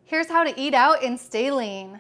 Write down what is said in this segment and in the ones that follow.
Here's how to eat out and stay lean.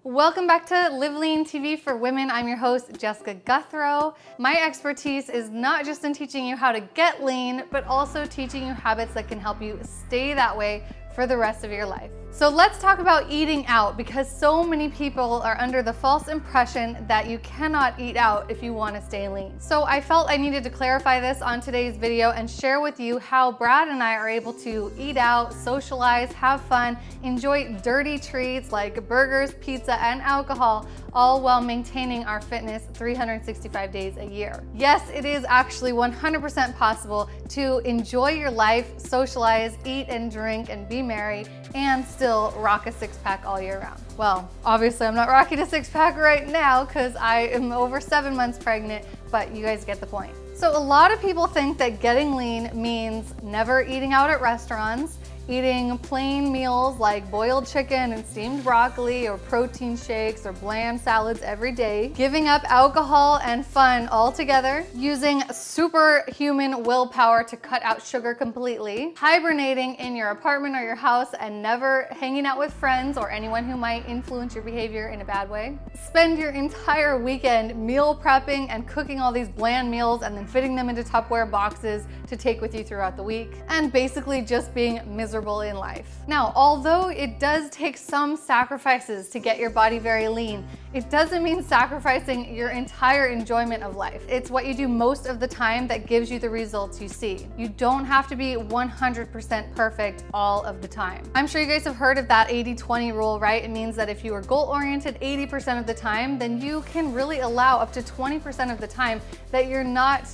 Welcome back to LiveLeanTV for Women. I'm your host, Jessica Guthrow. My expertise is not just in teaching you how to get lean, but also teaching you habits that can help you stay that way for the rest of your life. So let's talk about eating out, because so many people are under the false impression that you cannot eat out if you want to stay lean. So I felt I needed to clarify this on today's video and share with you how Brad and I are able to eat out, socialize, have fun, enjoy dirty treats like burgers, pizza, and alcohol, all while maintaining our fitness 365 days a year. Yes, it is actually 100% possible to enjoy your life, socialize, eat and drink, and be merry, and still rock a six-pack all year round. Well, obviously I'm not rocking a six-pack right now because I am over 7 months pregnant, but you guys get the point. So a lot of people think that getting lean means never eating out at restaurants, eating plain meals like boiled chicken and steamed broccoli, or protein shakes or bland salads every day, giving up alcohol and fun altogether, using superhuman willpower to cut out sugar completely, hibernating in your apartment or your house and never hanging out with friends or anyone who might influence your behavior in a bad way, spend your entire weekend meal prepping and cooking all these bland meals and then fitting them into Tupperware boxes to take with you throughout the week, and basically just being miserable in life. Now, although it does take some sacrifices to get your body very lean, it doesn't mean sacrificing your entire enjoyment of life. It's what you do most of the time that gives you the results you see. You don't have to be 100% perfect all of the time. I'm sure you guys have heard of that 80-20 rule, right? It means that if you are goal-oriented 80% of the time, then you can really allow up to 20% of the time that you're not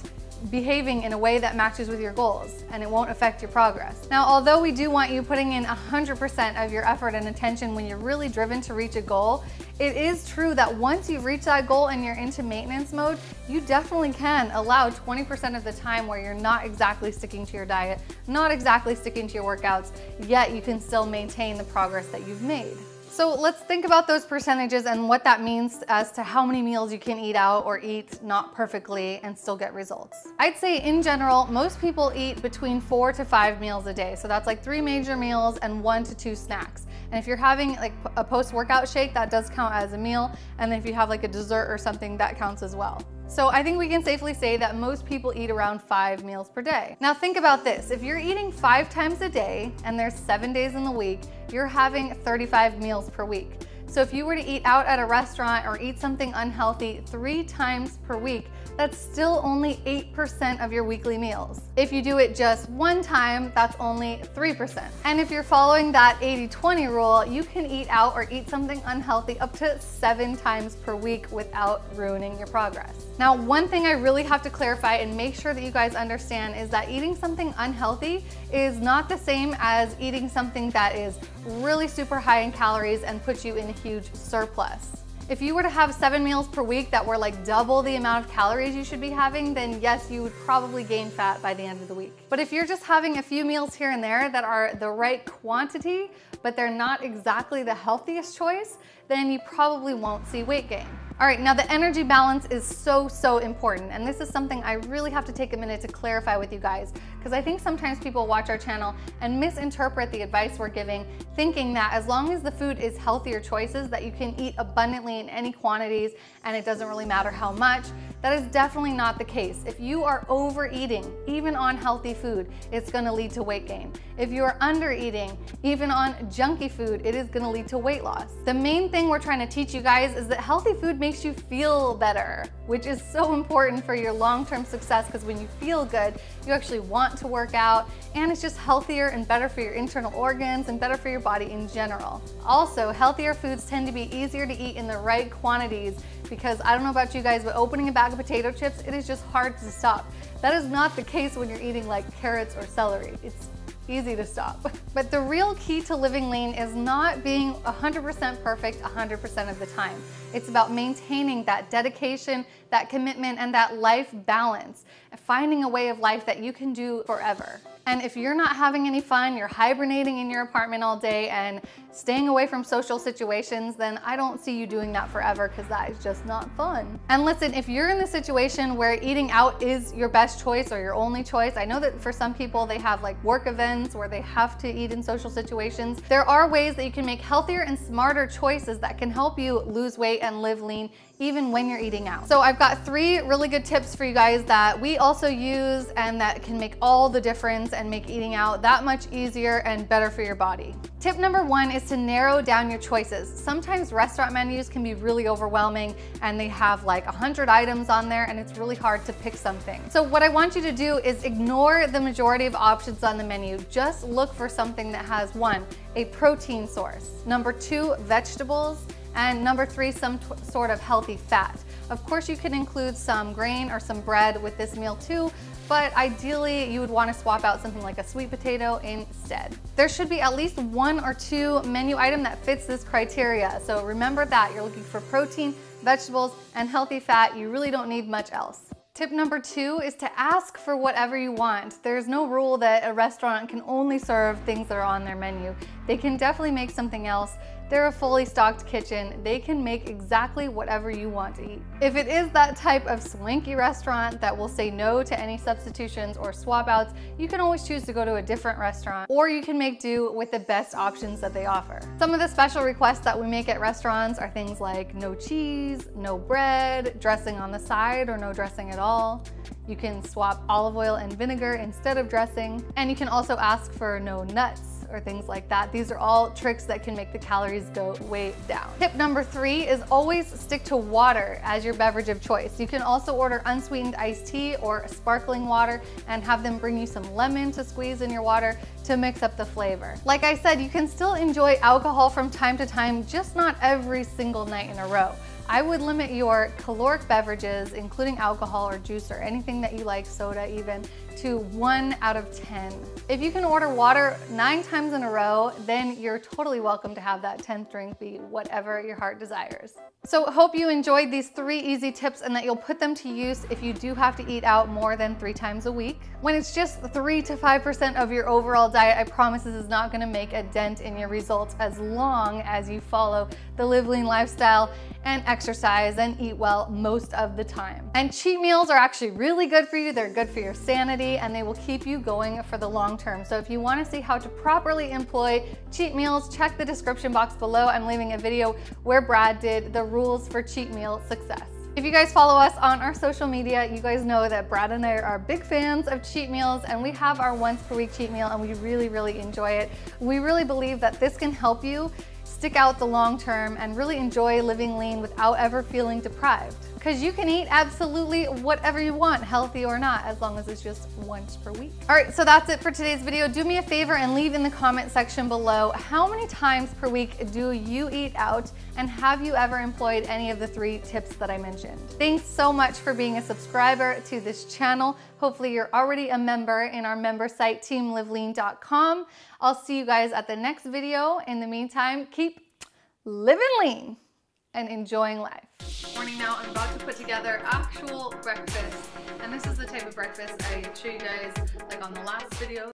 behaving in a way that matches with your goals, and it won't affect your progress. Now, although we do want you putting in 100% of your effort and attention when you're really driven to reach a goal, it is true that once you've reached that goal and you're into maintenance mode, you definitely can allow 20% of the time where you're not exactly sticking to your diet, not exactly sticking to your workouts, yet you can still maintain the progress that you've made. So let's think about those percentages and what that means as to how many meals you can eat out or eat not perfectly and still get results. I'd say in general, most people eat between 4 to 5 meals a day. So that's like 3 major meals and 1 to 2 snacks. And if you're having like a post-workout shake, that does count as a meal. And then if you have like a dessert or something, that counts as well. So I think we can safely say that most people eat around 5 meals per day. Now think about this. If you're eating 5 times a day and there's 7 days in the week, you're having 35 meals per week. So if you were to eat out at a restaurant or eat something unhealthy 3 times per week, that's still only 8% of your weekly meals. If you do it just 1 time, that's only 3%. And if you're following that 80-20 rule, you can eat out or eat something unhealthy up to 7 times per week without ruining your progress. Now, one thing I really have to clarify and make sure that you guys understand is that eating something unhealthy is not the same as eating something that is really super high in calories and puts you in a huge surplus. If you were to have 7 meals per week that were like double the amount of calories you should be having, then yes, you would probably gain fat by the end of the week. But if you're just having a few meals here and there that are the right quantity, but they're not exactly the healthiest choice, then you probably won't see weight gain. All right, now the energy balance is so important, and this is something I really have to take a minute to clarify with you guys, because I think sometimes people watch our channel and misinterpret the advice we're giving, thinking that as long as the food is healthier choices that you can eat abundantly in any quantities and it doesn't really matter how much. That is definitely not the case. If you are overeating, even on healthy food, it's gonna lead to weight gain. If you are undereating, even on junky food, it is gonna lead to weight loss. The main thing we're trying to teach you guys is that healthy food makes you feel better, which is so important for your long-term success, because when you feel good, you actually want to work out, and it's just healthier and better for your internal organs and better for your body in general. Also, healthier foods tend to be easier to eat in the right quantities, because I don't know about you guys, but opening a bag of potato chips, it is just hard to stop. That is not the case when you're eating like carrots or celery. It's easy to stop. But the real key to living lean is not being 100% perfect 100% of the time. It's about maintaining that dedication, that commitment, and that life balance, and finding a way of life that you can do forever. And if you're not having any fun, you're hibernating in your apartment all day and staying away from social situations, then I don't see you doing that forever, because that is just not fun. And listen, if you're in the situation where eating out is your best choice or your only choice, I know that for some people they have like work events where they have to eat in social situations. There are ways that you can make healthier and smarter choices that can help you lose weight and live lean even when you're eating out. So I've got 3 really good tips for you guys that we also use and that can make all the difference and make eating out that much easier and better for your body. Tip number 1 is to narrow down your choices. Sometimes restaurant menus can be really overwhelming and they have like 100 items on there and it's really hard to pick something. So what I want you to do is ignore the majority of options on the menu. Just look for something that has 1, a protein source, number 2, vegetables, and number 3, some sort of healthy fat. Of course, you can include some grain or some bread with this meal too, but ideally you would want to swap out something like a sweet potato instead. There should be at least 1 or 2 menu item that fits this criteria. So remember that you're looking for protein, vegetables, and healthy fat. You really don't need much else. Tip number 2 is to ask for whatever you want. There's no rule that a restaurant can only serve things that are on their menu. They can definitely make something else. They're a fully stocked kitchen. They can make exactly whatever you want to eat. If it is that type of swanky restaurant that will say no to any substitutions or swap outs, you can always choose to go to a different restaurant, or you can make do with the best options that they offer. Some of the special requests that we make at restaurants are things like no cheese, no bread, dressing on the side or no dressing at all. You can swap olive oil and vinegar instead of dressing, and you can also ask for no nuts or things like that. These are all tricks that can make the calories go way down. Tip number 3 is always stick to water as your beverage of choice. You can also order unsweetened iced tea or sparkling water and have them bring you some lemon to squeeze in your water to mix up the flavor. Like I said, you can still enjoy alcohol from time to time, just not every single night in a row. I would limit your caloric beverages, including alcohol or juice or anything that you like, soda even, to 1 out of 10. If you can order water 9 times in a row, then you're totally welcome to have that 10th drink be whatever your heart desires. So hope you enjoyed these 3 easy tips and that you'll put them to use if you do have to eat out more than 3 times a week. When it's just 3 to 5% of your overall diet, I promise this is not gonna make a dent in your results as long as you follow the Live Lean lifestyle and exercise and eat well most of the time. And cheat meals are actually really good for you. They're good for your sanity and they will keep you going for the long term. So if you want to see how to properly employ cheat meals, check the description box below. I'm leaving a video where Brad did the rules for cheat meal success. If you guys follow us on our social media, you guys know that Brad and I are big fans of cheat meals, and we have our once per week cheat meal and we really enjoy it. We really believe that this can help you stick out the long term and really enjoy living lean without ever feeling deprived. Because you can eat absolutely whatever you want, healthy or not, as long as it's just once per week. All right, so that's it for today's video. Do me a favor and leave in the comment section below, how many times per week do you eat out, and have you ever employed any of the 3 tips that I mentioned? Thanks so much for being a subscriber to this channel. Hopefully you're already a member in our member site, teamlivelean.com. I'll see you guys at the next video. In the meantime, keep living lean and enjoying life. Morning now, I'm about to put together actual breakfast, and this is the type of breakfast I showed you guys like on the last video.